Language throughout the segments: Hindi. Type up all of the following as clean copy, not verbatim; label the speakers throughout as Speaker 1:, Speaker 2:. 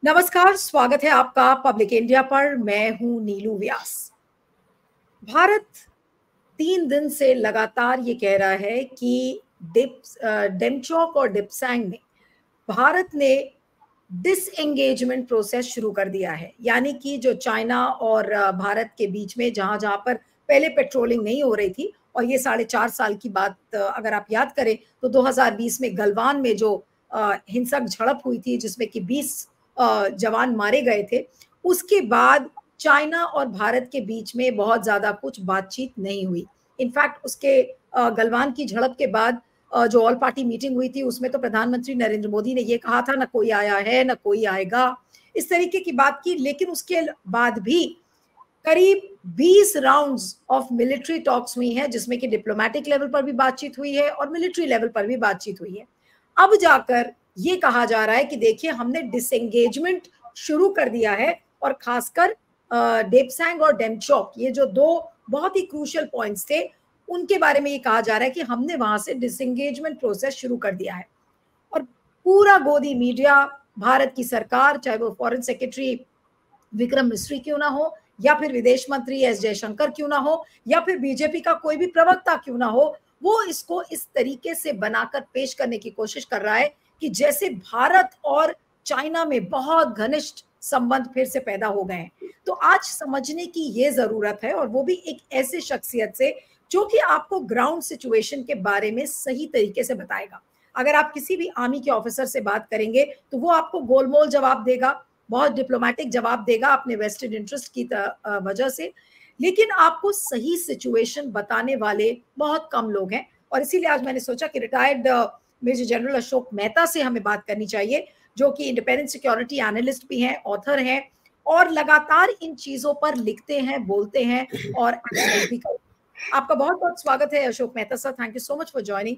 Speaker 1: नमस्कार, स्वागत है आपका पब्लिक इंडिया पर। मैं हूं नीलू व्यास। भारत 3 दिन से लगातार ये कह रहा है कि डेमचोक और डिप्सैंग में भारत ने डिसएंगेजमेंट प्रोसेस शुरू कर दिया है। यानी कि जो चाइना और भारत के बीच में जहां जहां पर पहले पेट्रोलिंग नहीं हो रही थी, और ये 4.5 साल की बात अगर आप याद करें तो 2020 में गलवान में जो हिंसक झड़प हुई थी जिसमें कि 20 जवान मारे गए थे, उसके बाद चाइना और भारत के बीच में बहुत ज्यादा कुछ बातचीत नहीं हुई। इनफैक्ट उसके गलवान की झड़प के बाद जो ऑल पार्टी मीटिंग हुई थी उसमें तो प्रधानमंत्री नरेंद्र मोदी ने ये कहा था ना कोई आया है ना कोई आएगा, इस तरीके की बात की। लेकिन उसके बाद भी करीब 20 राउंड्स ऑफ मिलिट्री टॉक्स हुई हैं, जिसमें कि डिप्लोमेटिक लेवल पर भी बातचीत हुई है और मिलिट्री लेवल पर भी बातचीत हुई है। अब जाकर ये कहा जा रहा है कि देखिए हमने डिसएंगेजमेंट शुरू कर दिया है, और खासकर डेप्सैंग और डेमचोक, ये जो दो बहुत ही क्रूशियल पॉइंट्स थे, उनके बारे में ये कहा जा रहा है कि हमने वहां से डिसएंगेजमेंट प्रोसेस शुरू कर दिया है। और पूरा गोदी मीडिया, भारत की सरकार, चाहे वो फॉरेन सेक्रेटरी विक्रम मिस्री क्यों ना हो, या फिर विदेश मंत्री एस जयशंकर क्यों ना हो, या फिर बीजेपी का कोई भी प्रवक्ता क्यों ना हो, वो इसको इस तरीके से बनाकर पेश करने की कोशिश कर रहा है कि जैसे भारत और चाइना में बहुत घनिष्ठ संबंध फिर से पैदा हो गए हैं। तो आज समझने की ये जरूरत है, और वो भी एक ऐसे शख्सियत से जो कि आपको ग्राउंड सिचुएशन के बारे में सही तरीके से बताएगा। अगर आप किसी भी आर्मी के ऑफिसर से बात करेंगे तो वो आपको गोलमोल जवाब देगा, बहुत डिप्लोमेटिक जवाब देगा अपने वेस्टेड इंटरेस्ट की वजह से, लेकिन आपको सही सिचुएशन बताने वाले बहुत कम लोग हैं। और इसीलिए आज मैंने सोचा कि retired major general Ashok Mehta से हमें बात करनी चाहिए, जो कि इंडिपेंडेंट सिक्योरिटी एनालिस्ट भी हैं, ऑथर हैं, और लगातार इन चीजों पर लिखते हैं, बोलते हैं और एनालाइज भी करते हैं। आपका बहुत बहुत स्वागत है Ashok Mehta sir, thank you so much for joining.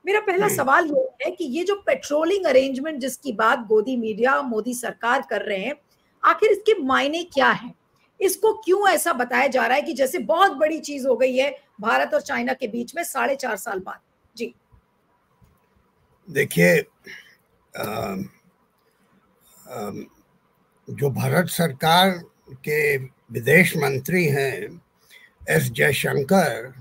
Speaker 1: मेरा पहला सवाल ये है कि ये जो पेट्रोलिंग अरेंजमेंट जिसकी बात गोदी मीडिया, मोदी सरकार कर रहे हैं, आखिर इसके मायने क्या है? इसको क्यों ऐसा बताया जा रहा है कि जैसे बहुत बड़ी चीज हो गई है भारत और चाइना के बीच में 4.5 साल बाद? जी
Speaker 2: देखिए, जो भारत सरकार के विदेश मंत्री हैं एस जयशंकर,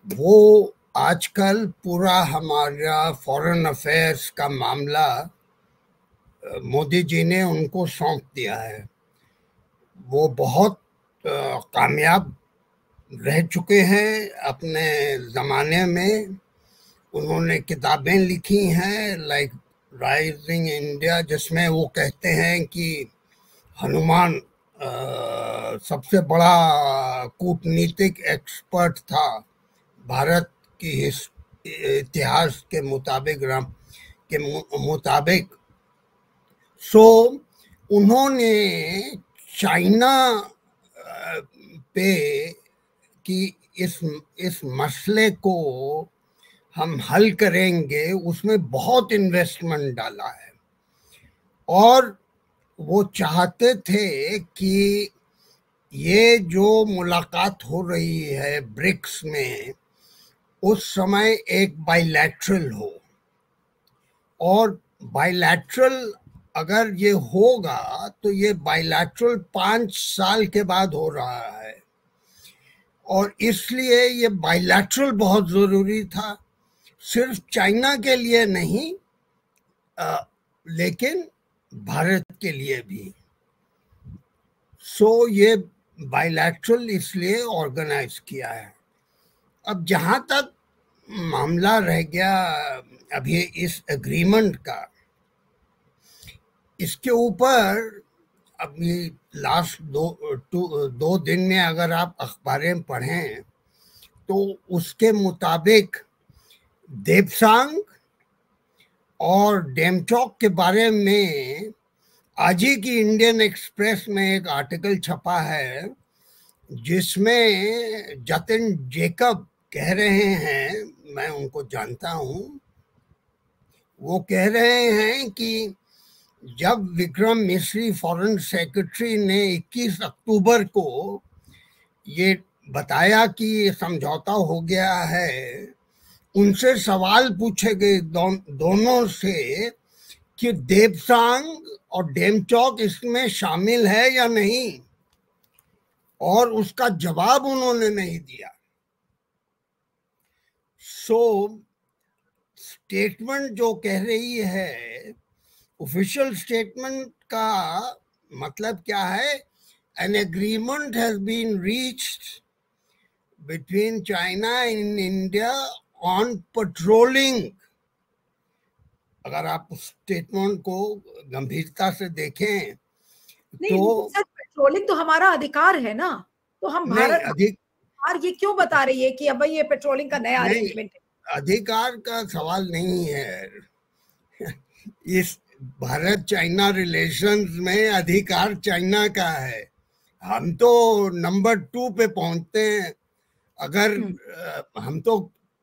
Speaker 2: वो आजकल पूरा हमारा फॉरेन अफेयर्स का मामला मोदी जी ने उनको सौंप दिया है। वो बहुत कामयाब रह चुके हैं अपने ज़माने में। उन्होंने किताबें लिखी हैं लाइक राइजिंग इंडिया, जिसमें वो कहते हैं कि हनुमान सबसे बड़ा कूटनीतिक एक्सपर्ट था भारत की इतिहास के मुताबिक। सो उन्होंने चाइना पे कि इस मसले को हम हल करेंगे, उसमें बहुत इन्वेस्टमेंट डाला है। और वो चाहते थे कि ये जो मुलाकात हो रही है ब्रिक्स में, उस समय एक बायलैटरल हो, और बायलैटरल अगर ये होगा तो ये बायलैटरल 5 साल के बाद हो रहा है, और इसलिए ये बायलैटरल बहुत ज़रूरी था, सिर्फ चाइना के लिए नहीं लेकिन भारत के लिए भी। सो ये बायलैटरल इसलिए ऑर्गेनाइज किया है। अब जहाँ तक मामला रह गया अभी इस एग्रीमेंट का, इसके ऊपर अभी लास्ट दो दिन में अगर आप अखबारें पढ़ें तो उसके मुताबिक देप्सांग और डेमचोक के बारे में आज ही की इंडियन एक्सप्रेस में एक आर्टिकल छपा है, जिसमें जतिन जेकब कह रहे हैं, मैं उनको जानता हूं, वो कह रहे हैं कि जब विक्रम मिस्री फॉरेन सेक्रेटरी ने 21 अक्टूबर को ये बताया कि समझौता हो गया है, उनसे सवाल पूछे गए दोनों से कि देपसांग और डेमचौक इसमें शामिल है या नहीं, और उसका जवाब उन्होंने नहीं दिया। सो स्टेटमेंट जो कह रही है, ऑफिशियल स्टेटमेंट का मतलब क्या है? An agreement has been reached between China and India on patrolling। अगर आप स्टेटमेंट को गंभीरता से देखें
Speaker 1: नहीं
Speaker 2: तो
Speaker 1: सर, पेट्रोलिंग तो हमारा अधिकार है ना, तो हम
Speaker 2: नहीं,
Speaker 1: भारत सरकार ये क्यों बता रही है कि अब ये पेट्रोलिंग का नया अरेंजमेंट है?
Speaker 2: अधिकार का सवाल नहीं है। इस भारत चाइना रिलेशंस में अधिकार चाइना का है। हम तो नंबर 2 पे पहुंचते हैं। अगर हम तो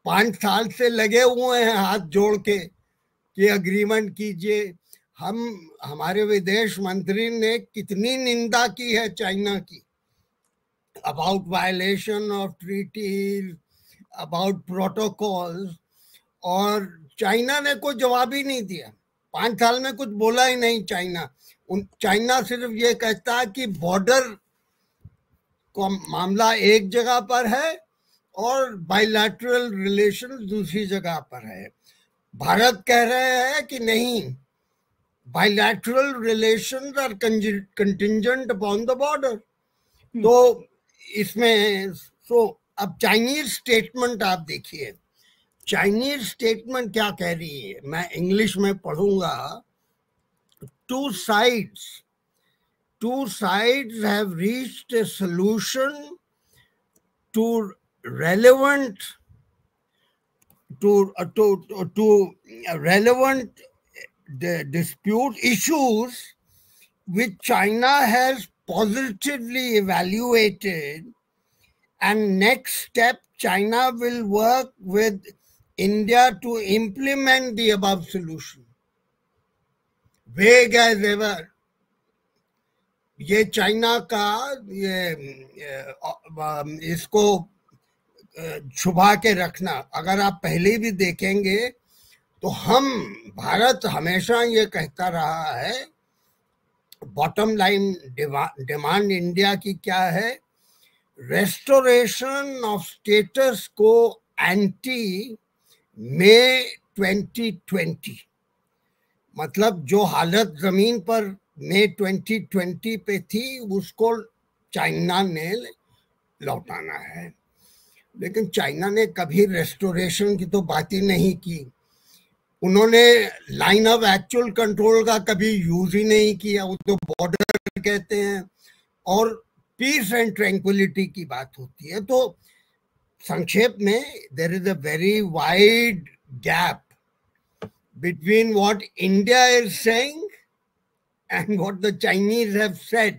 Speaker 2: 5 साल से लगे हुए हैं हाथ जोड़ के कि अग्रीमेंट कीजिए। हमारे विदेश मंत्री ने कितनी निंदा की है चाइना की, about violation of treaties, about protocols, और चाइना ने कोई जवाब ही नहीं दिया। 5 साल में कुछ बोला ही नहीं चाइना सिर्फ ये कहता है कि बॉर्डर का मामला एक जगह पर है और बायलैटरल रिलेशन दूसरी जगह पर है। भारत कह रहे हैं कि नहीं, bilateral relations are contingent upon the border. तो इसमें अब चाइनीज स्टेटमेंट आप देखिए, चाइनीज स्टेटमेंट क्या कह रही है, मैं इंग्लिश में पढ़ूंगा। Two sides have reached a solution to relevant dispute issues which China has positively evaluated, and next step China will work with India to implement the above solution. Vague as ever, ये चाइना का इसको छुपा के रखना। अगर आप पहले भी देखेंगे तो भारत हमेशा ये कहता रहा है, बॉटम लाइन डिमांड इंडिया की क्या है? रेस्टोरेशन ऑफ स्टेटस को एंटी मई 2020। मतलब जो हालत जमीन पर मई 2020 पे थी उसको चाइना ने लौटाना है। लेकिन चाइना ने कभी रेस्टोरेशन की तो बात ही नहीं की। उन्होंने लाइन ऑफ एक्चुअल कंट्रोल का कभी यूज ही नहीं किया, वो तो बॉर्डर कहते हैं, और पीस एंड ट्रैंक्विलिटी की बात होती है। तो संक्षेप में, there is a very wide gap between what India is saying and what the Chinese have said.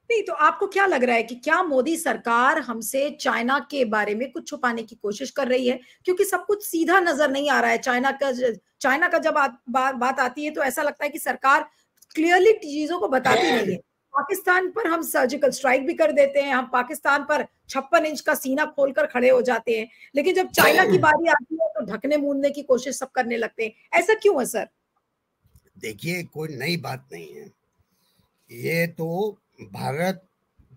Speaker 1: नहीं, तो आपको क्या लग रहा है कि क्या मोदी सरकार हमसे चाइना के बारे में कुछ छुपाने की कोशिश कर रही है? क्योंकि सब कुछ सीधा नजर नहीं आ रहा है। चाइना का जब बात आती है तो ऐसा लगता है कि सरकार क्लियरली चीजों को बताती नहीं है। पाकिस्तान पर हम सर्जिकल स्ट्राइक भी कर देते हैं, हम पाकिस्तान पर 56 इंच का सीना खोलकर खड़े हो जाते हैं, लेकिन जब चाइना की बारी आती है तो ढकने मूंदने की कोशिश सब करने लगते हैं। ऐसा क्यों है सर?
Speaker 2: देखिए, कोई नई बात नहीं है। ये तो भारत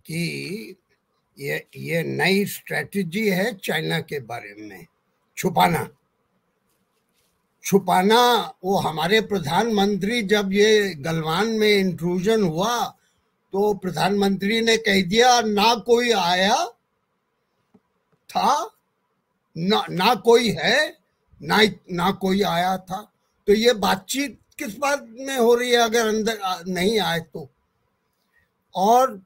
Speaker 2: की ये नई स्ट्रेटजी है चाइना के बारे में, छुपाना। वो हमारे प्रधानमंत्री, जब ये गलवान में इंट्रूजन हुआ तो प्रधानमंत्री ने कह दिया ना कोई आया था, ना कोई है, ना कोई आया था। तो ये बातचीत किस बात में हो रही है अगर अंदर नहीं आए तो? और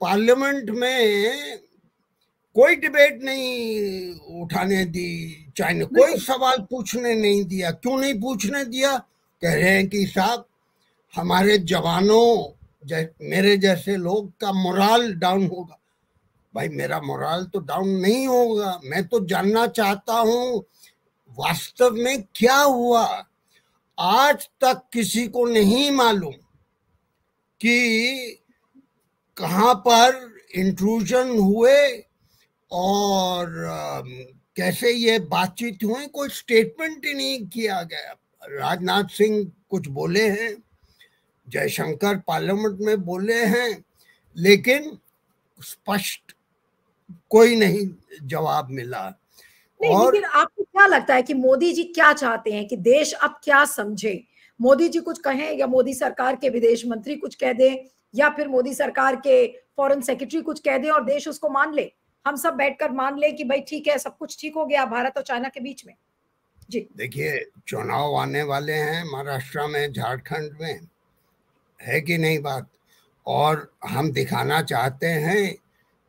Speaker 2: पार्लियामेंट में कोई डिबेट नहीं उठाने दी चाइना, कोई सवाल पूछने नहीं दिया। क्यों नहीं पूछने दिया? कह रहे हैं कि साहब हमारे जवानों, मेरे जैसे लोग का मोराल डाउन होगा। भाई, मेरा मोराल तो डाउन नहीं होगा। मैं तो जानना चाहता हूं वास्तव में क्या हुआ। आज तक किसी को नहीं मालूम कि कहां पर इंट्रूजन हुए और कैसे ये बातचीत हुई। कोई स्टेटमेंट ही नहीं किया गया। राजनाथ सिंह कुछ बोले हैं, जयशंकर पार्लियामेंट में बोले हैं, लेकिन स्पष्ट कोई नहीं जवाब मिला।
Speaker 1: नहीं,
Speaker 2: और
Speaker 1: लेकिन आपको क्या लगता है कि मोदी जी क्या चाहते हैं कि देश अब क्या समझे? मोदी जी कुछ कहें या मोदी सरकार के विदेश मंत्री कुछ कह दें या फिर मोदी सरकार के फॉरेन सेक्रेटरी कुछ कह दें और देश उसको मान ले, हम सब बैठकर मान ले कि भाई ठीक है, सब कुछ ठीक हो गया भारत और चाइना के बीच में? जी
Speaker 2: देखिए, चुनाव आने वाले हैं महाराष्ट्र में, झारखंड में, है कि नहीं बात? और हम दिखाना चाहते हैं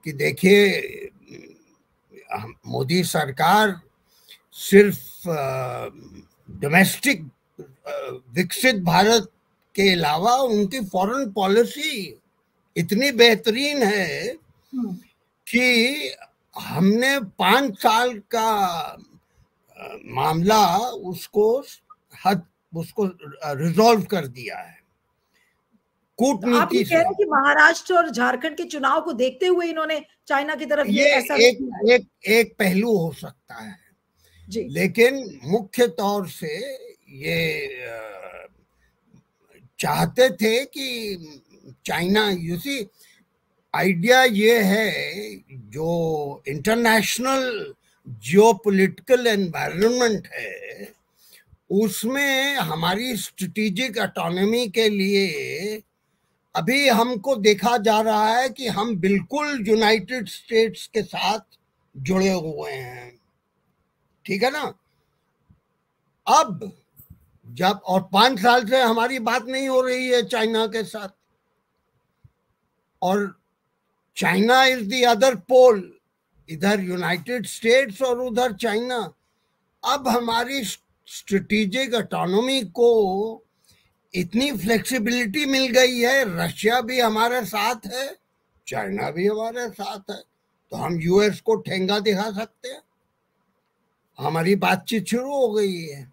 Speaker 2: कि देखिए, मोदी सरकार सिर्फ डोमेस्टिक विकसित भारत के अलावा उनकी फॉरेन पॉलिसी इतनी बेहतरीन है कि हमने 5 साल का मामला उसको रिजॉल्व कर दिया है
Speaker 1: तो आप ये
Speaker 2: कूटनीति
Speaker 1: कह रहे
Speaker 2: से।
Speaker 1: हैं कि महाराष्ट्र और झारखंड के चुनाव को देखते हुए इन्होंने चाइना की तरफ ये
Speaker 2: ये
Speaker 1: ऐसा
Speaker 2: एक पहलू हो सकता है,
Speaker 1: जी
Speaker 2: लेकिन मुख्य तौर से ये चाहते थे कि चाइना, यू सी, आइडिया ये है, जो इंटरनेशनल जियोपॉलिटिकल एनवायरनमेंट है उसमें हमारी स्ट्रेटेजिक ऑटोनॉमी के लिए अभी हमको देखा जा रहा है कि हम बिल्कुल यूनाइटेड स्टेट्स के साथ जुड़े हुए हैं, ठीक है ना? अब जब, और 5 साल से हमारी बात नहीं हो रही है चाइना के साथ, और China is the other pole, इधर यूनाइटेड स्टेट्स और उधर चाइना। अब हमारी स्ट्रेटेजिक ऑटोनॉमी को इतनी फ्लेक्सिबिलिटी मिल गई है, रशिया भी हमारे साथ है, चाइना भी हमारे साथ है, तो हम यूएस को ठेंगा दिखा सकते हैं, हमारी बातचीत शुरू हो गई है।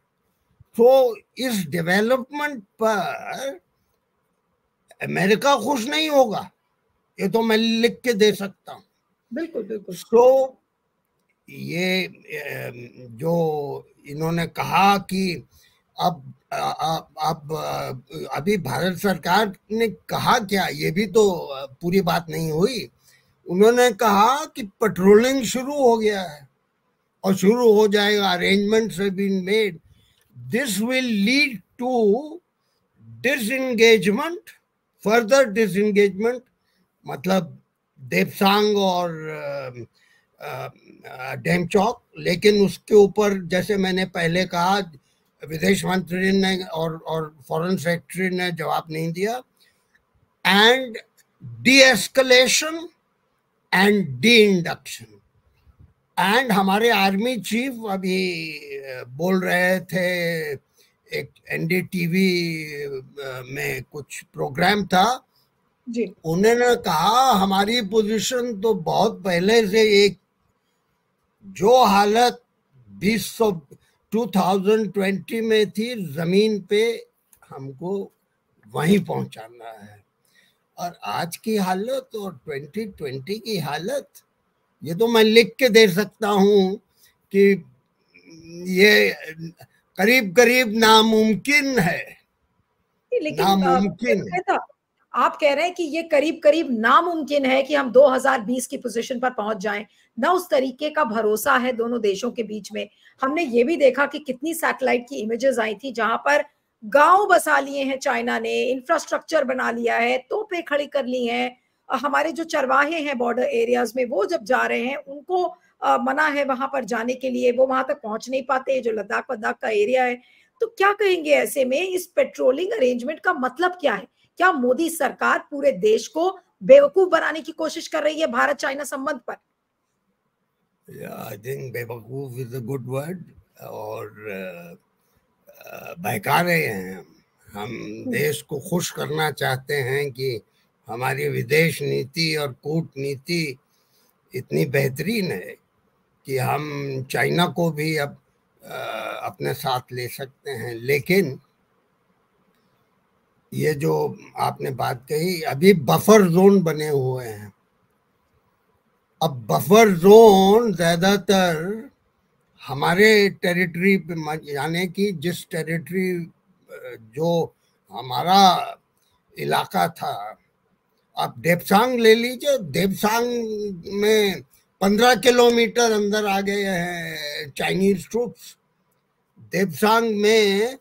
Speaker 2: तो इस डेवलपमेंट पर अमेरिका खुश नहीं होगा, ये तो मैं लिख के दे सकता हूँ।
Speaker 1: बिल्कुल बिल्कुल।
Speaker 2: तो ये जो इन्होंने कहा कि अब अभी भारत सरकार ने कहा क्या, ये भी तो पूरी बात नहीं हुई। उन्होंने कहा कि पेट्रोलिंग शुरू हो गया है और शुरू हो जाएगा, arrangements have been made, this will lead to disengagement, further disengagement, मतलब देपसांग और डेमचौक। लेकिन उसके ऊपर, जैसे मैंने पहले कहा, विदेश मंत्री ने और फॉरेन सेक्रेटरी ने जवाब नहीं दिया। And D escalation and D induction. And हमारे आर्मी चीफ अभी बोल रहे थे, एक एनडीटीवी में कुछ प्रोग्राम था
Speaker 1: जी,
Speaker 2: उन्होंने कहा हमारी पोजीशन तो बहुत पहले से, एक जो हालत 2020 में थी जमीन पे, हमको वहीं पहुंचाना है। और आज की हालत और 2020 की हालत, ये तो मैं लिख के दे सकता हूं कि ये करीब करीब नामुमकिन है,
Speaker 1: लेकिन
Speaker 2: नामुमकिन।
Speaker 1: आप कह रहे हैं कि ये करीब करीब नामुमकिन है कि हम 2020 की पोजीशन पर पहुंच जाएं, ना उस तरीके का भरोसा है दोनों देशों के बीच में। हमने ये भी देखा कि कितनी सैटेलाइट की इमेजेस आई थी जहां पर गांव बसा लिए हैं चाइना ने, इंफ्रास्ट्रक्चर बना लिया है, तोपें खड़ी कर ली हैं। हमारे जो चरवाहे हैं बॉर्डर एरियाज में, वो जब जा रहे हैं उनको मना है वहां पर जाने के लिए, वो वहां तक पहुंच नहीं पाते, जो लद्दाख वद्दाख का एरिया है। तो क्या कहेंगे ऐसे में, इस पेट्रोलिंग अरेंजमेंट का मतलब क्या है? क्या मोदी सरकार पूरे देश को बेवकूफ बनाने की कोशिश कर रही है भारत चाइना संबंध पर?
Speaker 2: आई थिंक बेवकूफ इज अ गुड वर्ड, और बहका रहे हैं। हम देश को खुश करना चाहते हैं कि हमारी विदेश नीति और कूटनीति इतनी बेहतरीन है कि हम चाइना को भी अब अपने साथ ले सकते हैं। लेकिन ये जो आपने बात कही, अभी बफर जोन बने हुए हैं। अब बफर जोन ज्यादातर हमारे टेरिटरी पे, यानी कि जिस टेरिटरी जो हमारा इलाका था, आप देपसांग ले लीजिए, देपसांग में 15 किलोमीटर अंदर आ गए हैं चाइनीज ट्रूप्स। देपसांग में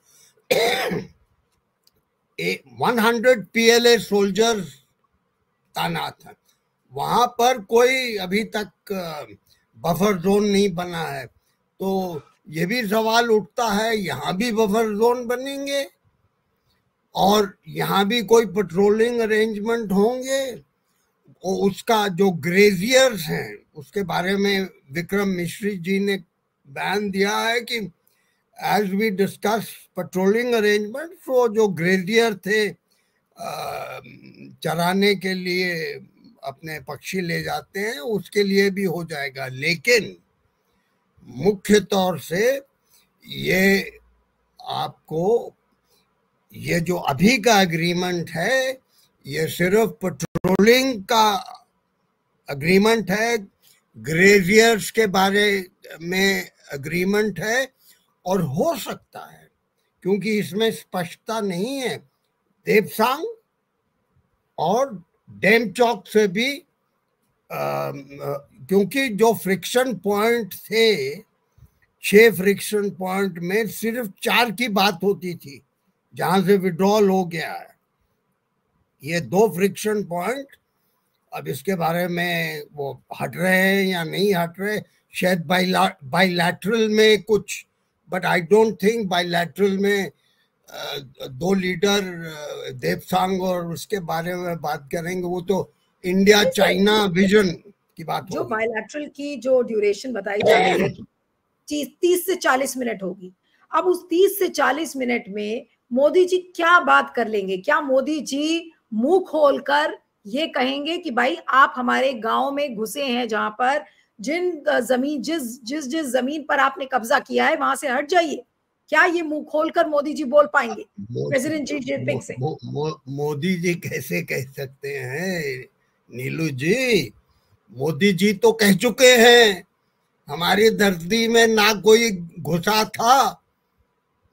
Speaker 2: 100 PLA सोल्जर्स तैनात हैं। वहां पर कोई अभी तक बफर जोन नहीं बना है, तो ये भी सवाल उठता है यहाँ भी बफर जोन बनेंगे और यहाँ भी कोई पेट्रोलिंग अरेंजमेंट होंगे। और उसका जो ग्रेजियर्स हैं उसके बारे में विक्रम मिश्री जी ने बयान दिया है कि as we discuss patrolling arrangement, तो जो ग्रेजियर थे चराने के लिए अपने पक्षी ले जाते हैं, उसके लिए भी हो जाएगा। लेकिन मुख्य तौर से ये आपको, ये जो अभी का एग्रीमेंट है, ये सिर्फ पेट्रोलिंग का एग्रीमेंट है, ग्रेजियर्स के बारे में एग्रीमेंट है। और हो सकता है, क्योंकि इसमें स्पष्टता नहीं है, देपसांग और डेमचौक से भी क्योंकि जो फ्रिक्शन पॉइंट थे, 6 फ्रिक्शन पॉइंट में सिर्फ 4 की बात होती थी जहां से विड्रॉल हो गया है। ये 2 फ्रिक्शन पॉइंट अब इसके बारे में वो हट रहे हैं या नहीं हट रहे, शायद बाइलैटरल में कुछ, but I don't think bilateral में 2 लीडर देपसांग और उसके बारे में बात करेंगे। वो तो इंडिया चाइना विजन की बात
Speaker 1: जो
Speaker 2: होगी।
Speaker 1: बायलैटरल की जो ड्यूरेशन बताई जा रही है 30 से 40 मिनट होगी। अब उस 30 से 40 मिनट में मोदी जी क्या बात कर लेंगे? क्या मोदी जी मुंह खोलकर ये कहेंगे कि भाई आप हमारे गांव में घुसे हैं, जहां पर जिस जमीन पर आपने कब्जा किया है वहां से हट जाइए? क्या ये मुंह खोलकर मोदी जी बोल पाएंगे प्रेसिडेंट जी जिनपिंग से?
Speaker 2: मोदी जी कैसे कह सकते हैं नीलू जी? मोदी जी तो कह चुके हैं हमारी धरती में ना कोई घुसा था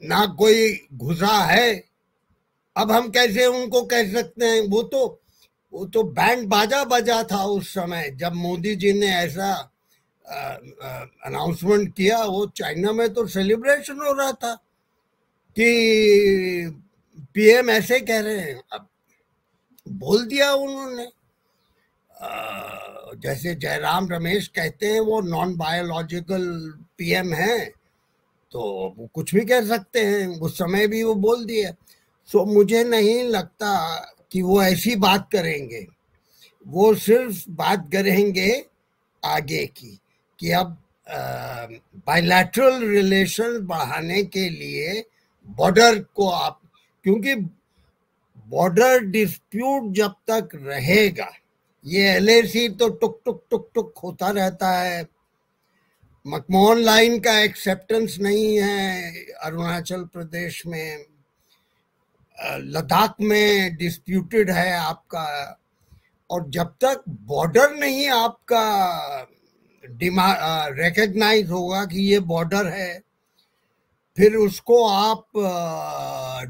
Speaker 2: ना कोई घुसा है। अब हम कैसे उनको कह सकते हैं? वो तो बैंड बाजा बजा था उस समय जब मोदी जी ने ऐसा अनाउंसमेंट किया। वो चाइना में तो सेलिब्रेशन हो रहा था कि पीएम ऐसे कह रहे हैं। अब बोल दिया उन्होंने। जैसे जयराम रमेश कहते हैं वो नॉन बायोलॉजिकल पीएम है, तो वो कुछ भी कह सकते हैं। उस समय भी वो बोल दिया। सो मुझे नहीं लगता कि वो ऐसी बात करेंगे। वो सिर्फ बात करेंगे आगे की कि अब बायलैटरल रिलेशन बढ़ाने के लिए बॉर्डर को आप, क्योंकि बॉर्डर डिस्प्यूट जब तक रहेगा, ये एलएसी तो टुक टुक टुक टुक होता रहता है। मकमोहन लाइन का एक्सेप्टेंस नहीं है अरुणाचल प्रदेश में, लद्दाख में डिस्प्यूटेड है आपका। और जब तक बॉर्डर नहीं आपका रिकग्नाइज होगा कि ये बॉर्डर है, फिर उसको आप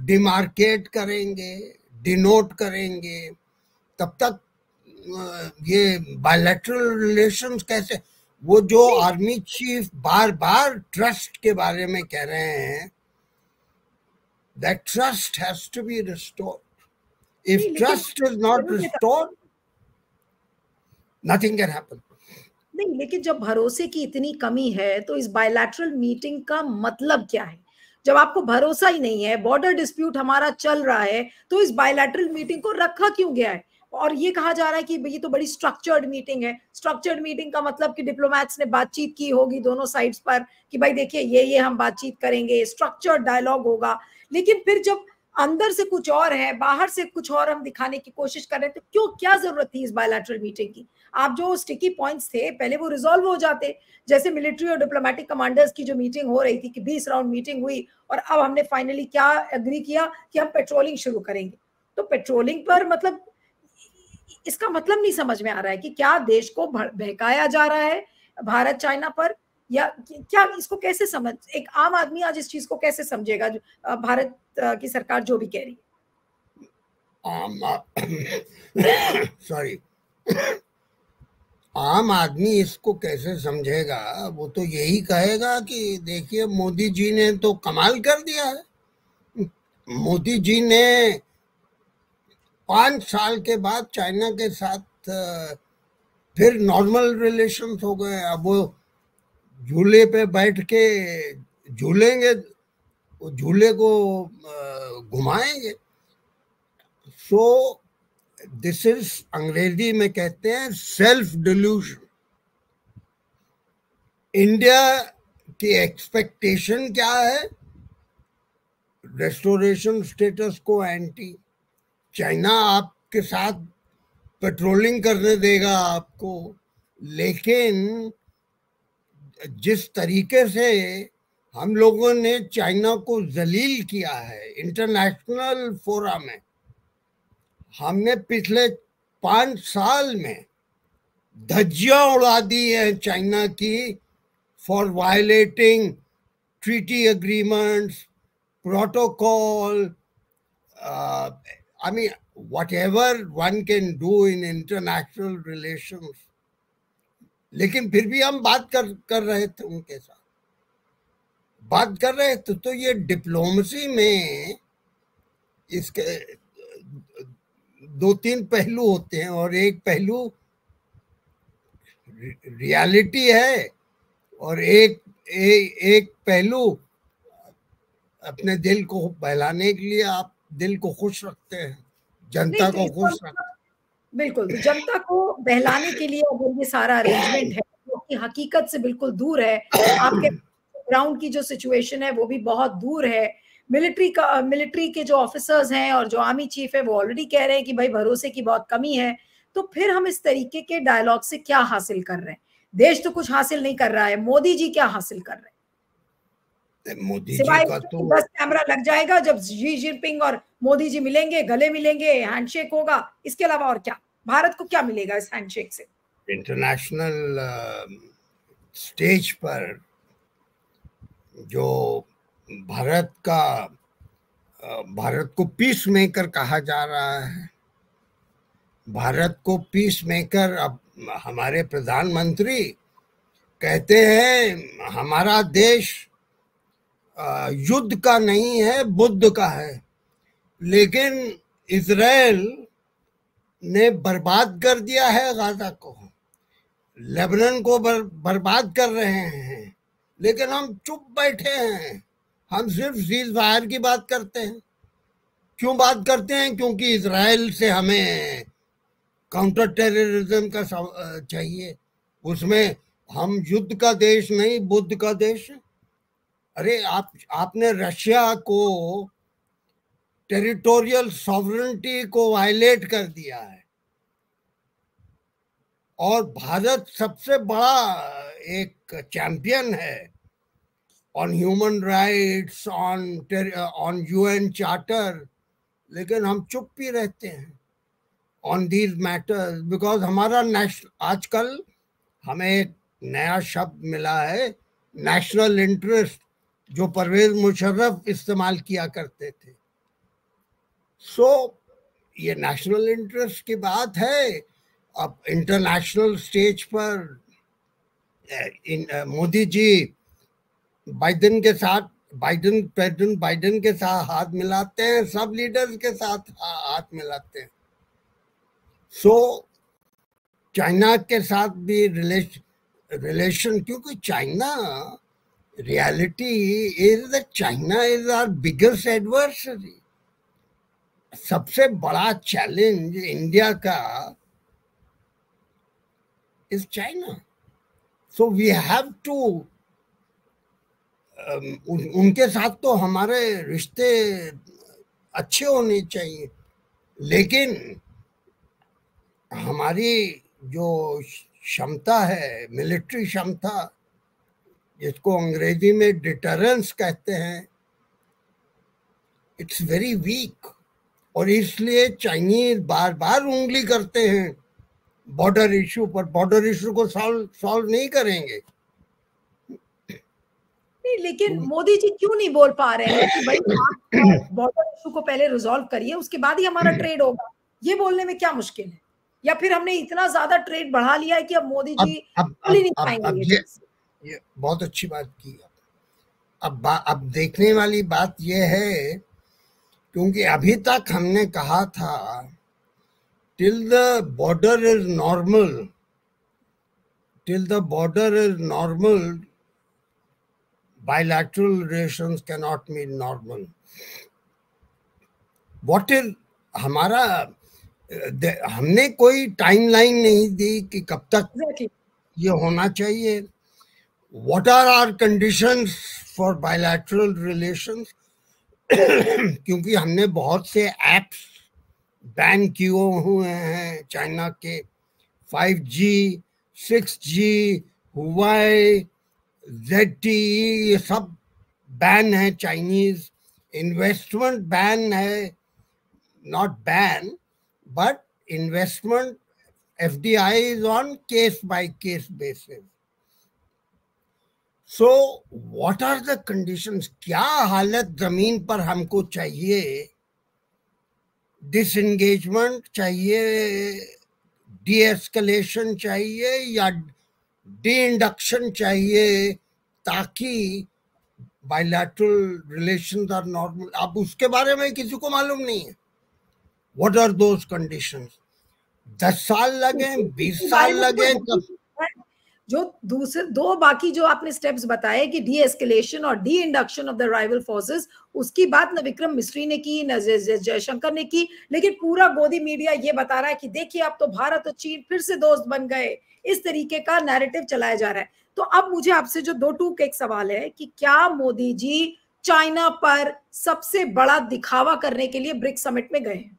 Speaker 2: डिमार्केट करेंगे, डिनोट करेंगे, तब तक ये बायलैटरल रिलेशंस कैसे? वो जो आर्मी चीफ बार बार ट्रस्ट के बारे में कह रहे हैं, that trust has to be restored. If trust is not restored, nothing can happen.
Speaker 1: नहीं, लेकिन जब भरोसे की इतनी कमी है तो इस बायलैटरल मीटिंग का मतलब क्या है? जब आपको भरोसा ही नहीं है, बॉर्डर डिस्प्यूट हमारा चल रहा है, तो इस बायलैटरल मीटिंग को रखा क्यों गया है? और ये कहा जा रहा है कि ये तो बड़ी स्ट्रक्चर्ड मीटिंग है। स्ट्रक्चर्ड मीटिंग का मतलब कि डिप्लोमैट्स ने बातचीत की होगी दोनों साइड्स पर कि भाई देखिए ये हम बातचीत करेंगे, स्ट्रक्चर्ड डायलॉग होगा। लेकिन फिर जब अंदर से कुछ और है, बाहर से कुछ और हम दिखाने की कोशिश कर रहे हैं, तो क्यों, क्या जरूरत थी इस बायलैटरल मीटिंग की? आप जो स्टिकी पॉइंट्स थे पहले वो रिजॉल्व हो जाते। जैसे मिलिट्री और डिप्लोमेटिक कमांडर्स की जो मीटिंग हो रही थी कि 20 राउंड मीटिंग हुई और अब हमने फाइनली क्या एग्री किया कि हम पेट्रोलिंग शुरू करेंगे। तो पेट्रोलिंग पर मतलब इसका मतलब नहीं समझ में आ रहा है कि क्या देश को बहकाया जा रहा है भारत चाइना पर, या क्या इसको कैसे समझ, एक आम आदमी आज इस चीज को कैसे समझेगा, जो भारत की सरकार जो भी कह रही
Speaker 2: है? सॉरी, आम आदमी इसको कैसे समझेगा? वो तो यही कहेगा कि देखिए मोदी जी ने तो कमाल कर दिया है। मोदी जी ने 5 साल के बाद चाइना के साथ फिर नॉर्मल रिलेशंस हो गए। अब वो झूले पे बैठ के झूलेंगे, वो झूले को घुमाएंगे। सो दिस इज, अंग्रेजी में कहते हैं सेल्फ डिल्यूशन। इंडिया की एक्सपेक्टेशन क्या है? रेस्टोरेशन स्टेटस को एंटी। चाइना आपके साथ पेट्रोलिंग करने देगा आपको, लेकिन जिस तरीके से हम लोगों ने चाइना को जलील किया है इंटरनेशनल फोरम में, हमने पिछले 5 साल में धज्जियां उड़ा दी है चाइना की for violating treaty agreements, protocol, I mean, whatever one can do in international relations. लेकिन फिर भी हम बात कर रहे थे, उनके साथ बात कर रहे थे। तो ये डिप्लोमेसी में इसके 2-3 पहलू होते हैं, और एक पहलू रियलिटी है, और एक पहलू अपने दिल को बहलाने के लिए आप दिल को खुश रखते हैं, जनता को खुश रखते हैं।
Speaker 1: बिल्कुल, तो जनता को बहलाने के लिए अगर ये सारा अरेंजमेंट है जो कि हकीकत से बिल्कुल दूर है, आपके ग्राउंड की जो सिचुएशन है वो भी बहुत दूर है। मिलिट्री के जो ऑफिसर्स हैं और जो आर्मी चीफ है वो ऑलरेडी कह रहे हैं कि भाई भरोसे की बहुत कमी है। तो फिर हम इस तरीके के डायलॉग से क्या हासिल कर रहे हैं? देश तो कुछ हासिल नहीं कर रहा है, मोदी जी क्या हासिल कर रहे हैं?
Speaker 2: मोदी
Speaker 1: सिवाय
Speaker 2: जी का तो
Speaker 1: बस कैमरा लग जाएगा जब शी जिनपिंग और मोदी जी मिलेंगे, गले मिलेंगे, हैंडशेक होगा, इसके अलावा और क्या? भारत को क्या मिलेगा इस हैंडशेक से?
Speaker 2: इंटरनेशनल स्टेज पर जो भारत को पीस मेकर कहा जा रहा है, भारत को पीस मेकर, अब हमारे प्रधानमंत्री कहते हैं हमारा देश युद्ध का नहीं है, बुद्ध का है। लेकिन इजराइल ने बर्बाद कर दिया है गाजा को, लेबनान को बर्बाद कर रहे हैं, लेकिन हम चुप बैठे हैं। हम सिर्फ सीज फायर की बात करते हैं। क्यों बात करते हैं? क्योंकि इजराइल से हमें काउंटर टेररिज्म का चाहिए, उसमें हम युद्ध का देश नहीं, बुद्ध का देश। अरे आपने रशिया को टेरिटोरियल सॉवरेनिटी को वायलेट कर दिया है, और भारत सबसे बड़ा एक चैंपियन है on human rights, on UN charter, लेकिन हम चुप ही रहते हैं ऑन दीज मैटर्स बिकॉज हमारा आजकल हमें एक नया शब्द मिला है, नेशनल इंटरेस्ट, जो परवेज मुशर्रफ इस्तेमाल किया करते थे। सो ये नेशनल इंटरेस्ट की बात है। अब इंटरनेशनल स्टेज पर मोदी जी प्रेसिडेंट बाइडेन के साथ हाथ मिलाते हैं, सब लीडर्स के साथ हाथ मिलाते हैं। सो चाइना के साथ भी रिलेशन, क्योंकि China, reality is that China is our biggest adversary. सबसे बड़ा चैलेंज इंडिया का is China. So we have to, उनके साथ तो हमारे रिश्ते अच्छे होने चाहिए, लेकिन हमारी जो क्षमता है, मिलिट्री क्षमता, जिसको अंग्रेजी में डिटरेंस कहते हैं, इट्स वेरी वीक। और इसलिए चाइनीज बार बार उंगली करते हैं बॉर्डर इशू पर। बॉर्डर इशू को सॉल्व नहीं करेंगे।
Speaker 1: नहीं, लेकिन मोदी जी क्यों नहीं बोल पा रहे हैं कि भाई आप बॉर्डर इशू को पहले रिजॉल्व करिए, उसके बाद ही हमारा ट्रेड होगा? ये बोलने में क्या मुश्किल है? या फिर हमने इतना ज्यादा ट्रेड बढ़ा लिया है कि अब मोदी जी बोल ही नहीं पाएंगे ये चीज?
Speaker 2: ये बहुत अच्छी बात की। अब देखने वाली बात ये है, क्योंकि अभी तक हमने कहा था till the border is normal, bilateral relations cannot mean normal. What is हमारा हमने कोई टाइमलाइन नहीं दी कि कब तक ये होना चाहिए. What are our conditions for bilateral relations? क्योंकि हमने बहुत से एप्स बैन किए हुए हैं चाइना के, 5G, 6G, हुआई, ZTE, ये सब बैन है. चाइनीज इन्वेस्टमेंट बैन है, not ban but investment FDI is on case by case basis. So what are the conditions? क्या हालत जमीन पर हमको चाहिए? डिसएंगेजमेंट चाहिए, डीएस्केलेशन चाहिए, या डी इंडक्शन चाहिए, ताकि बायलैटरल रिलेशंस आर नॉर्मल? अब उसके बारे में किसी को मालूम नहीं है. What are those conditions? 10 साल लगे, 20 साल लगे,
Speaker 1: जो दूसरे दो बाकी जो आपने स्टेप्स बताए कि डी एस्केलेशन और D induction of the rival forces, उसकी बात न विक्रम मिस्री ने की, न जयशंकर ने की, लेकिन पूरा गोदी मीडिया ये बता रहा है कि देखिए अब तो भारत और चीन फिर से दोस्त बन गए. इस तरीके का नैरेटिव चलाया जा रहा है. तो अब मुझे आपसे जो दो टूक एक सवाल है कि क्या मोदी जी चाइना पर सबसे बड़ा दिखावा करने के लिए ब्रिक्स समिट में गए हैं?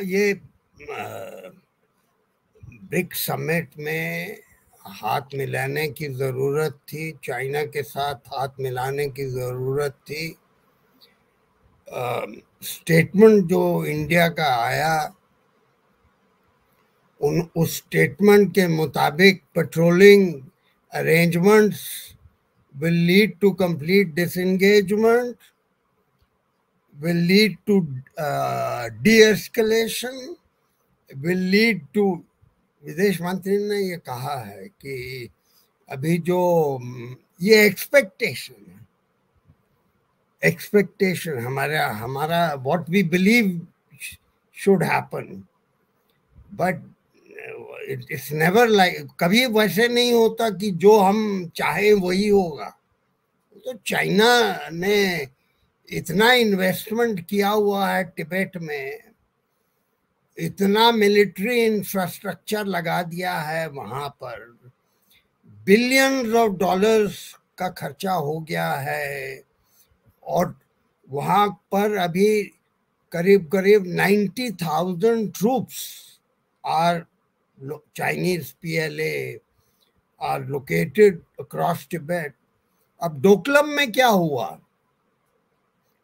Speaker 2: ये ब्रिक्स समिट में हाथ मिलाने की जरूरत थी, चाइना के साथ हाथ मिलाने की जरूरत थी. स्टेटमेंट जो इंडिया का आया, उस स्टेटमेंट के मुताबिक patrolling arrangements will lead to complete disengagement, will lead to de-escalation, will lead to, विदेश मंत्री ने ये कहा है कि अभी जो ये एक्सपेक्टेशन हमारा what we believe should happen, but it's never like, कभी वैसे नहीं होता कि जो हम चाहें वही होगा. तो चाइना ने इतना इन्वेस्टमेंट किया हुआ है तिब्बत में, इतना मिलिट्री इंफ्रास्ट्रक्चर लगा दिया है वहां पर, बिलियंस ऑफ डॉलर्स का खर्चा हो गया है, और वहां पर अभी करीब 90,000 troops are Chinese PLA are located across Tibet. अब डोकलम में क्या हुआ?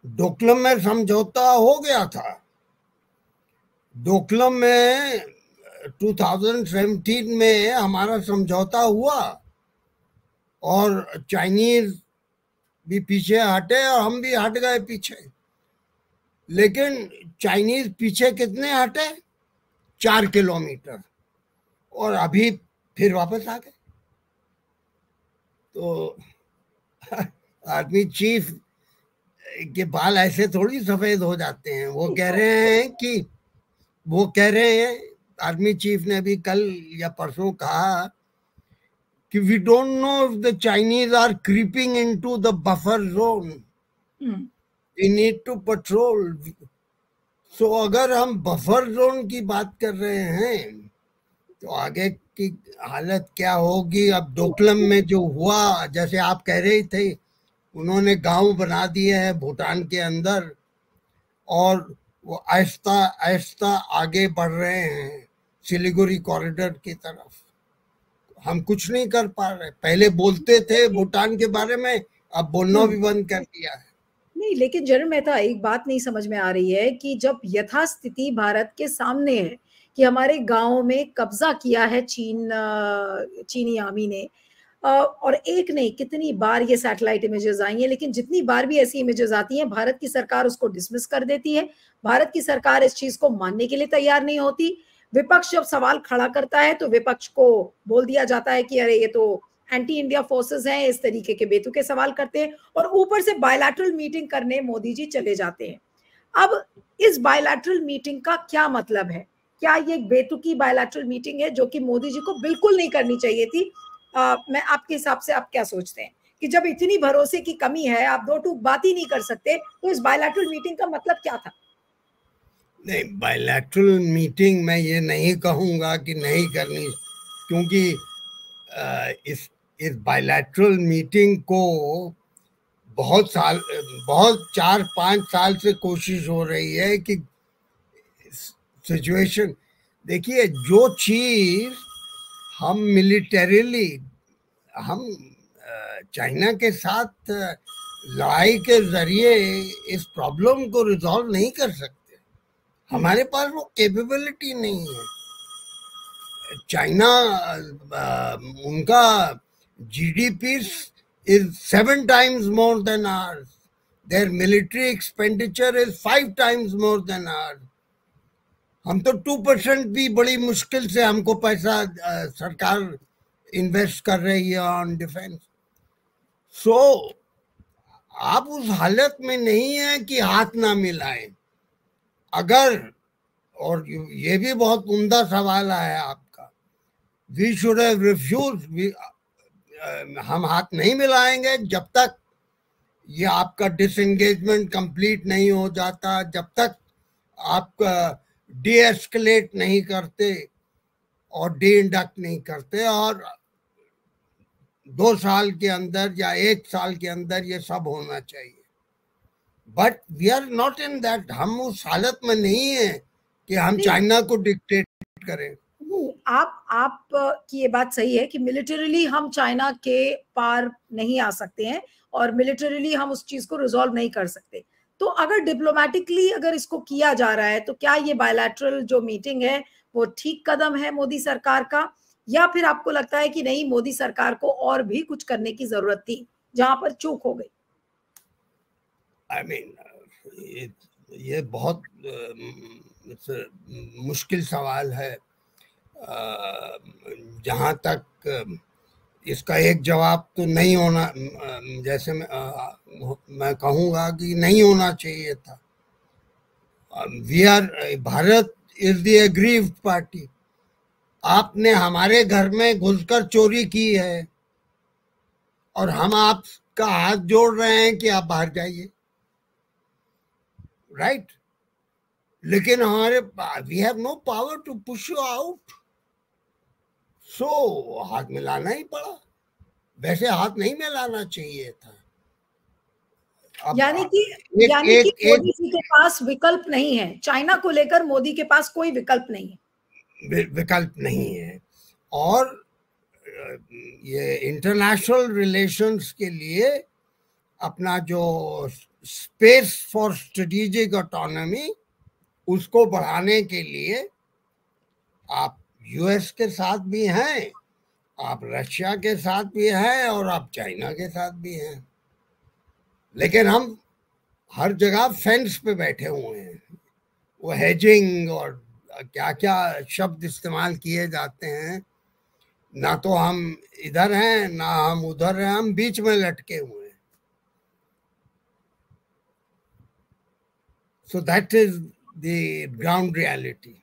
Speaker 2: डोकलम में समझौता हो गया था. डोकलम में 2017 में हमारा समझौता हुआ और चाइनीज भी पीछे हटे और हम भी हट गए पीछे. लेकिन चाइनीज पीछे कितने हटे? 4 किलोमीटर, और अभी फिर वापस आ गए. तो आर्मी चीफ के बाल ऐसे थोड़ी सफेद हो जाते हैं. वो कह रहे हैं आर्मी चीफ ने अभी कल या परसों कहा कि we don't know if the Chinese are creeping into the buffer zone, we need to patrol. So अगर हम बफर जोन की बात कर रहे हैं तो आगे की हालत क्या होगी? अब डोकलम में जो हुआ, जैसे आप कह रहे थे, उन्होंने गांव बना दिए हैं भूटान के अंदर, और वो आहिस्ता आहिस्ता आगे बढ़ रहे हैं सिलीगुड़ी कॉरिडोर की तरफ. हम कुछ नहीं कर पा रहे. पहले बोलते थे भूटान के बारे में, अब बोलना भी बंद कर दिया है.
Speaker 1: नहीं, लेकिन जनरल मेहता, एक बात नहीं समझ में आ रही है कि जब यथास्थिति भारत के सामने है कि हमारे गांव में कब्जा किया है चीनी आर्मी ने, और एक नहीं कितनी बार ये सैटेलाइट इमेजेस आई हैं, लेकिन जितनी बार भी ऐसी इमेजेस आती हैं भारत की सरकार उसको डिसमिस कर देती है। भारत की सरकार इस चीज को मानने के लिए तैयार नहीं होती। विपक्ष जब सवाल खड़ा करता है तो विपक्ष को बोल दिया जाता है कि अरे ये तो एंटी इंडिया फोर्सेस हैं, इस तरीके के बेतुके सवाल करते हैं, और ऊपर से बायलैटरल मीटिंग करने मोदी जी चले जाते हैं। अब इस बायलैटरल मीटिंग का क्या मतलब है? क्या ये एक बेतुकी बायलैटरल मीटिंग है जो कि मोदी जी को बिल्कुल नहीं करनी चाहिए थी? मैं आपके हिसाब से आप क्या सोचते हैं कि जब इतनी भरोसे की कमी है, आप दो टूक बात ही नहीं कर सकते, तो इस बायलैटरल मीटिंग का मतलब क्या था?
Speaker 2: नहीं, बायलैटरल मीटिंग मैं ये नहीं कहूँगा कि नहीं करनी, क्योंकि इस बायलैटरल मीटिंग को बहुत 4-5 साल से कोशिश हो रही है कि सिचुएशन, देखिए जो चीज हम मिलिटरीली हम चाइना के साथ लड़ाई के जरिए इस प्रॉब्लम को रिजॉल्व नहीं कर सकते, हमारे पास वो कैपेबिलिटी नहीं है। चाइना उनका GDP is 7 times more than ours. Their military expenditure is 5 times more than ours. हम तो 2% भी बड़ी मुश्किल से हमको पैसा सरकार इन्वेस्ट कर रही है ऑन डिफेंस। सो आप उस हालत में नहीं है कि हाथ ना मिलाएं। अगर, और ये भी बहुत उम्दा सवाल है आपका, वी शुड हैव रिफ्यूज, हम हाथ नहीं मिलाएंगे जब तक ये आपका डिसएंगेजमेंट कंप्लीट नहीं हो जाता, जब तक आप डी एस्केलेट नहीं करते और डी इंडक्ट नहीं करते, और 2 साल के अंदर या 1 साल के अंदर ये सब होना चाहिए। But we are not in that, हम उस हालत में नहीं है कि हम चाइना को डिक्टेट करें।
Speaker 1: आप की ये बात सही है कि मिलिटरीली हम चाइना के पार नहीं आ सकते हैं और मिलिटरीली हम उस चीज को रिजॉल्व नहीं कर सकते। तो अगर डिप्लोमेटिकली अगर इसको किया जा रहा है तो क्या ये बायलैटरल जो मीटिंग है वो ठीक कदम है मोदी सरकार का, या फिर आपको लगता है कि नहीं मोदी सरकार को और भी कुछ करने की जरूरत थी जहां पर चूक हो गई?
Speaker 2: आई मीन ये बहुत मुश्किल सवाल है। जहाँ तक इसका एक जवाब तो नहीं होना, जैसे मैं कहूँगा कि नहीं होना चाहिए था। Bharat is the aggrieved party. आपने हमारे घर में घुसकर चोरी की है और हम आपका हाथ जोड़ रहे हैं कि आप बाहर जाइए, राइट? लेकिन हमारे we have no power to push you out, so हाथ मिलाना ही पड़ा। वैसे हाथ नहीं मिलाना चाहिए था।
Speaker 1: यानी कि मोदी जी के पास विकल्प नहीं है, चाइना को लेकर मोदी के पास कोई विकल्प नहीं है,
Speaker 2: विकल्प नहीं है। और ये इंटरनेशनल रिलेशंस के लिए अपना जो स्पेस फॉर स्ट्रेटेजिक ऑटोनॉमी उसको बढ़ाने के लिए आप यूएस के साथ भी हैं, आप रशिया के साथ भी हैं और आप चाइना के साथ भी हैं, लेकिन हम हर जगह फेंस पे बैठे हुए हैं। वो हेजिंग और क्या क्या शब्द इस्तेमाल किए जाते हैं, ना तो हम इधर हैं ना हम उधर हैं, हम बीच में लटके हुए हैं। So that is the ground reality.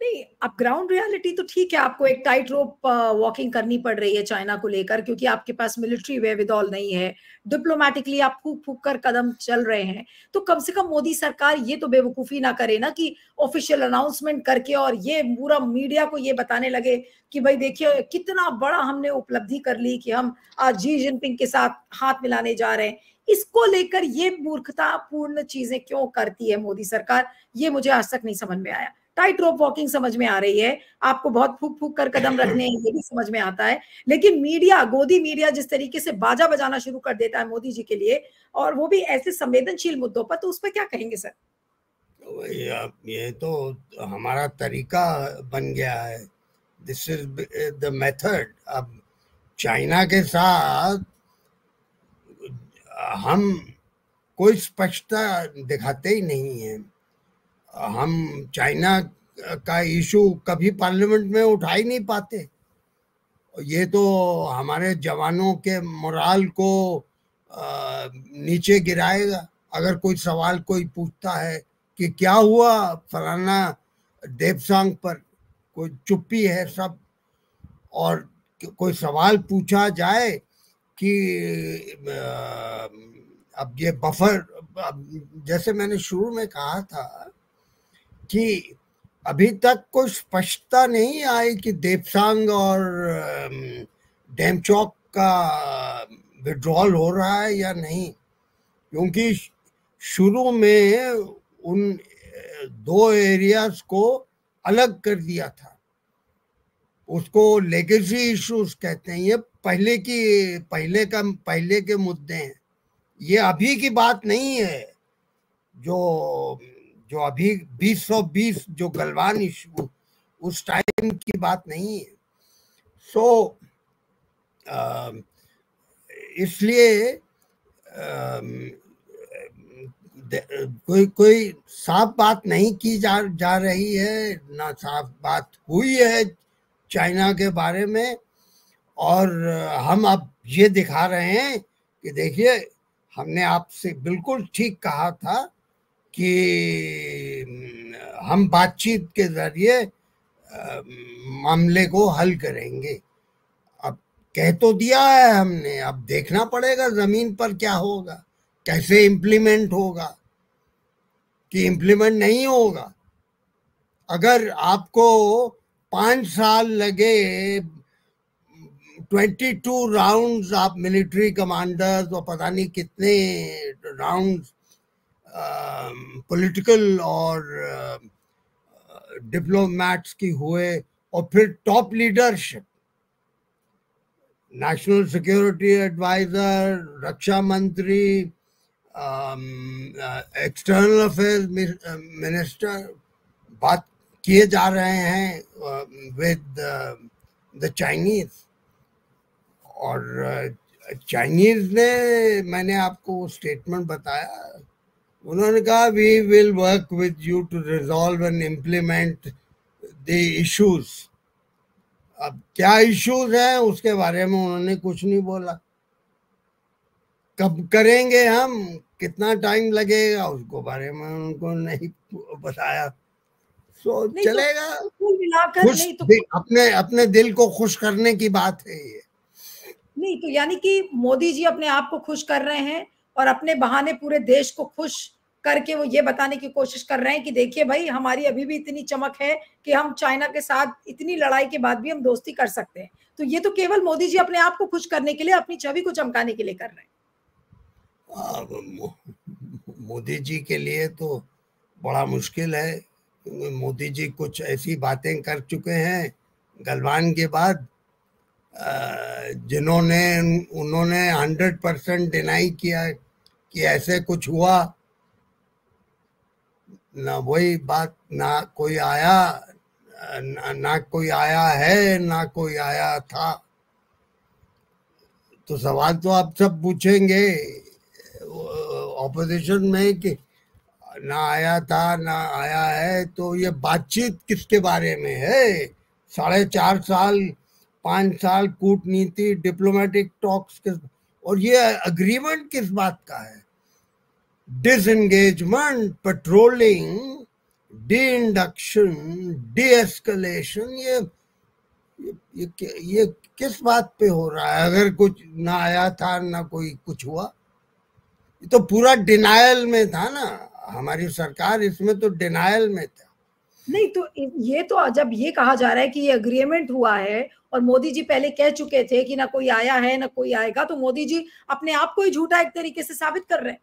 Speaker 1: नहीं, अब ग्राउंड रियलिटी तो ठीक है, आपको एक टाइट रोप वॉकिंग करनी पड़ रही है चाइना को लेकर, क्योंकि आपके पास मिलिट्री वेविदॉल नहीं है, डिप्लोमेटिकली आप फूक फूक कर कदम चल रहे हैं। तो कम से कम मोदी सरकार ये तो बेवकूफी ना करे ना कि ऑफिशियल अनाउंसमेंट करके और ये पूरा मीडिया को ये बताने लगे कि भाई देखिए कितना बड़ा हमने उपलब्धि कर ली कि हम आज जी जिनपिंग के साथ हाथ मिलाने जा रहे हैं। इसको लेकर ये मूर्खतापूर्ण चीजें क्यों करती है मोदी सरकार, ये मुझे आज तक नहीं समझ में आया। टाइट रोप वॉकिंग समझ में आ रही है, आपको बहुत फूक फूक कर कदम रखने हैं, ये भी समझ में आता है, लेकिन मीडिया, गोदी मीडिया जिस तरीके से बाजा बजाना शुरू कर देता है मोदी जी के लिए, और वो भी ऐसे संवेदनशील मुद्दों पर, तो उस पर क्या कहेंगे सर?
Speaker 2: ये तो हमारा तरीका बन गया है, दिस इज द मेथड। अब चाइना के साथ हम कोई स्पष्टता दिखाते ही नहीं है। हम चाइना का इशू कभी पार्लियामेंट में उठा ही नहीं पाते। ये तो हमारे जवानों के मोराल को नीचे गिराएगा। अगर कोई सवाल कोई पूछता है कि क्या हुआ फलाना देवसांग पर, कोई चुप्पी है सब। और कोई सवाल पूछा जाए कि अब ये बफर, जैसे मैंने शुरू में कहा था कि अभी तक कोई स्पष्टता नहीं आई कि देवसांग और डेमचौक का विड्रॉल हो रहा है या नहीं, क्योंकि शुरू में उन दो एरियाज को अलग कर दिया था। उसको लेगेसी इश्यूज कहते हैं। ये पहले के मुद्दे हैं, ये अभी की बात नहीं है। जो अभी 2020 जो गलवान इशू, उस टाइम की बात नहीं है। सो इसलिए कोई साफ बात नहीं की जा रही है, ना साफ बात हुई है चाइना के बारे में। और हम अब ये दिखा रहे हैं कि देखिए, हमने आपसे बिल्कुल ठीक कहा था कि हम बातचीत के जरिए मामले को हल करेंगे। अब कह तो दिया है हमने, अब देखना पड़ेगा जमीन पर क्या होगा, कैसे इम्प्लीमेंट होगा। कि इम्प्लीमेंट नहीं होगा, अगर आपको 5 साल लगे, 22 राउंड्स आप मिलिट्री कमांडर्स और पता नहीं कितने राउंड्स पॉलिटिकल और डिप्लोमैट्स की हुए, और फिर top leadership, national security adviser, रक्षा मंत्री, एक्सटर्नल अफेयर्स मिनिस्टर बात किए जा रहे हैं विद द चाइनीज। और चाइनीज ने, मैंने आपको स्टेटमेंट बताया, उन्होंने कहा we will work with you to resolve and implement the issues. अब क्या इश्यूज हैं उसके बारे में उन्होंने कुछ नहीं बोला। कब करेंगे हम, कितना टाइम लगेगा, उसको बारे में उनको नहीं बताया। सो चलेगा,
Speaker 1: तो मिलाकर
Speaker 2: खुश
Speaker 1: नहीं तो
Speaker 2: अपने अपने दिल को खुश करने की बात है ये।
Speaker 1: नहीं तो यानी कि मोदी जी अपने आप को खुश कर रहे हैं और अपने बहाने पूरे देश को खुश करके वो ये बताने की कोशिश कर रहे हैं कि देखिए भाई, हमारी अभी भी इतनी चमक है कि हम चाइना के साथ इतनी लड़ाई के बाद भी हम दोस्ती कर सकते हैं। तो ये तो केवल मोदी जी अपने आप को खुश करने के लिए, अपनी छवि को चमकाने के लिए कर रहे हैं।
Speaker 2: मोदी जी के लिए तो बड़ा मुश्किल है। मोदी जी कुछ ऐसी बातें कर चुके हैं गलवान के बाद, उन्होंने 100% डिनाई किया कि ऐसे कुछ हुआ। ना वही बात, ना कोई आया, ना कोई आया है, ना कोई आया था। तो सवाल तो आप सब पूछेंगे ऑपोजिशन में कि ना आया था ना आया है, तो ये बातचीत किसके बारे में है? 4.5 साल 5 साल कूटनीति, डिप्लोमेटिक टॉक्स किस, और ये अग्रीमेंट किस बात का है? Disengagement, patrolling, D induction, D escalation, ये किस बात पे हो रहा है? अगर कुछ ना आया था ना कोई कुछ हुआ, ये तो पूरा डिनायल में था ना। हमारी सरकार इसमें तो डिनायल में था।
Speaker 1: नहीं तो ये तो जब ये कहा जा रहा है कि ये अग्रीमेंट हुआ है और मोदी जी पहले कह चुके थे कि ना कोई आया है ना कोई आएगा, तो मोदी जी अपने आप को ही झूठा एक तरीके से साबित कर रहे हैं।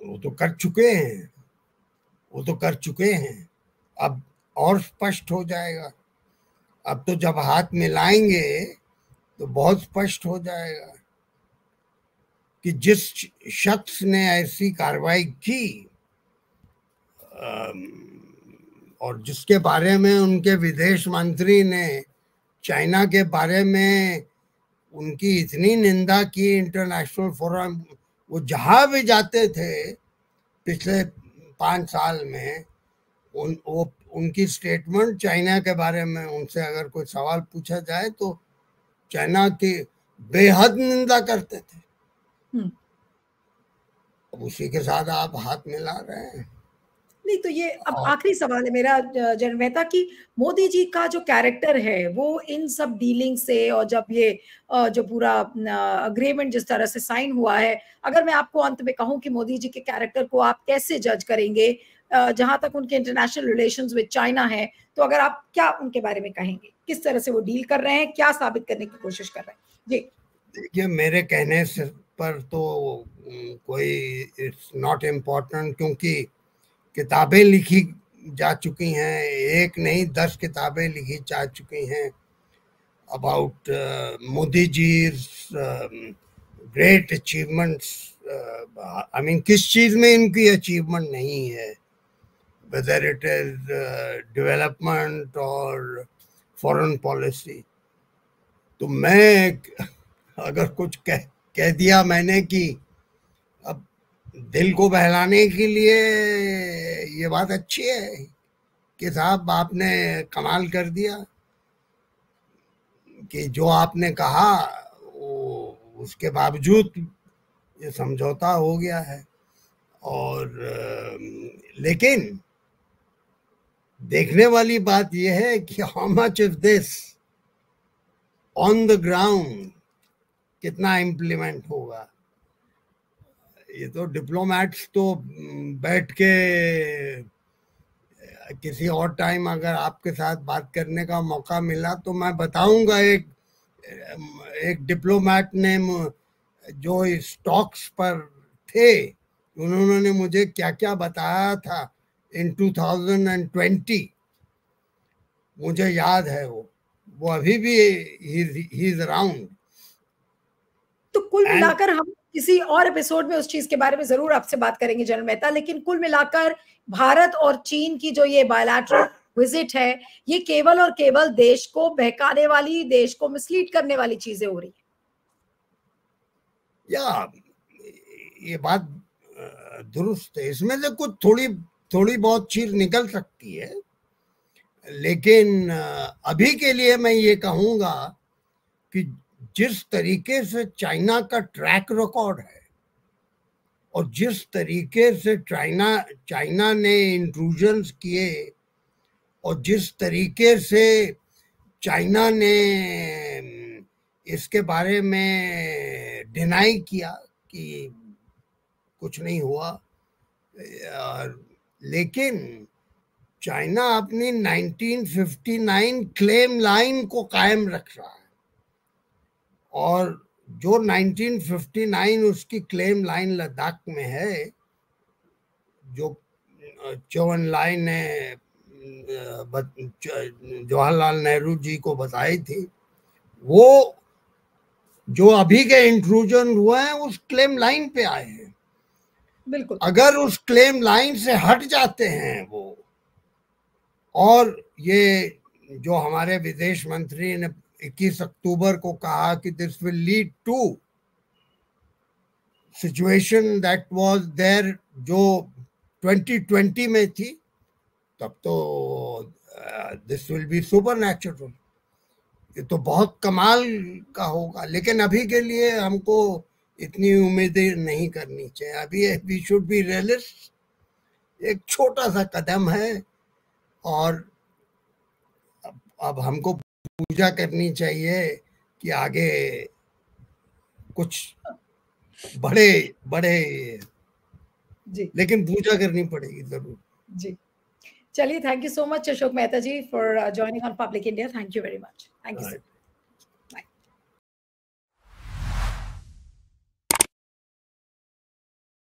Speaker 2: वो तो कर चुके हैं, वो तो कर चुके हैं। अब और स्पष्ट हो जाएगा। अब तो जब हाथ मिलाएंगे तो बहुत स्पष्ट हो जाएगा कि जिस शख्स ने ऐसी कार्रवाई की और जिसके बारे में उनके विदेश मंत्री ने चाइना के बारे में उनकी इतनी निंदा की इंटरनेशनल फोरम, वो जहां भी जाते थे पिछले 5 साल में, उनकी स्टेटमेंट चाइना के बारे में, उनसे अगर कोई सवाल पूछा जाए तो चाइना की बेहद निंदा करते थे। अब उसी के साथ आप हाथ मिला रहे हैं।
Speaker 1: नहीं तो ये अब आखिरी सवाल है मेरा जनरल मेहता की, मोदी जी का जो कैरेक्टर है वो इन सब डीलिंग से, और जब ये जो पूरा अग्रीमेंट जिस तरह से साइन हुआ है, अगर मैं आपको अंत में कहूं कि मोदी जी के कैरेक्टर को आप कैसे जज करेंगे जहां तक उनके इंटरनेशनल रिलेशंस विद चाइना है, तो अगर आप क्या उनके बारे में कहेंगे, किस तरह से वो डील कर रहे हैं, क्या साबित करने की कोशिश कर रहे हैं? जी
Speaker 2: देखिए, मेरे कहने से पर तो कोई इट्स नॉट इम्पोर्टेंट, क्योंकि किताबें लिखी जा चुकी हैं, एक नहीं 10 किताबें लिखी जा चुकी हैं about Modi ji great achievements. I mean किस चीज में इनकी अचीवमेंट नहीं है, वेदर इट इज डेवलपमेंट और फॉरेन पॉलिसी। तो मैं अगर कुछ कह दिया मैंने कि अब दिल को बहलाने के लिए ये बात अच्छी है कि साहब आपने कमाल कर दिया, कि जो आपने कहा वो उसके बावजूद ये समझौता हो गया है। और लेकिन देखने वाली बात यह है कि how much of this on the ground कितना इम्प्लीमेंट होगा। ये तो डिप्लोमैट्स तो बैठ के किसी और टाइम अगर आपके साथ बात करने का मौका मिला तो मैं बताऊंगा, एक डिप्लोमैट ने जो स्टॉक्स पर थे, उन्होंने मुझे क्या क्या बताया था इन 2020, मुझे याद है। वो अभी भी ही इज अराउंड।
Speaker 1: तो कुल मिलाकर हम किसी और एपिसोड में उस चीज के बारे में जरूर आपसे बात करेंगे जनरल मेहता, लेकिन कुल मिलाकर भारत और चीन की जो ये बायलैटरल विजिट है, ये केवल और केवल देश को बहकाने वाली, देश को मिसलीड करने वाली चीजें हो रही है।
Speaker 2: या ये बात दुरुस्त है, इसमें से कुछ थोड़ी बहुत चीज निकल सकती है, लेकिन अभी के लिए मैं ये कहूंगा कि जिस तरीके से चाइना का ट्रैक रिकॉर्ड है और जिस तरीके से चाइना ने इंट्रूजन्स किए और जिस तरीके से चाइना ने इसके बारे में डिनाई किया कि कुछ नहीं हुआ, लेकिन चाइना अपनी 1959 क्लेम लाइन को कायम रख रहा है। और जो 1959 उसकी क्लेम लाइन लद्दाख में है, जो चौवन लाइन ने जवाहरलाल नेहरू जी को बताई थी, वो जो अभी के इंट्रूजन हुए हैं उस क्लेम लाइन पे आए हैं।
Speaker 1: बिल्कुल,
Speaker 2: अगर उस क्लेम लाइन से हट जाते हैं वो, और ये जो हमारे विदेश मंत्री ने 21 अक्टूबर को कहा कि this will lead to situation that was there जो 2020 में थी, तब तो this will be supernatural. ये तो बहुत कमाल का होगा, लेकिन अभी के लिए हमको इतनी उम्मीदें नहीं करनी चाहिए। अभी वी शुड बी रियलिस्ट। एक छोटा सा कदम है और अब हमको पूजा करनी चाहिए कि आगे कुछ बड़े
Speaker 1: जी
Speaker 2: लेकिन पूजा करनी पड़ेगी जरूर।
Speaker 1: जी, चलिए, thank you so much Ashok Mehta ji for joining on Public India. Thank you very much. Thank you.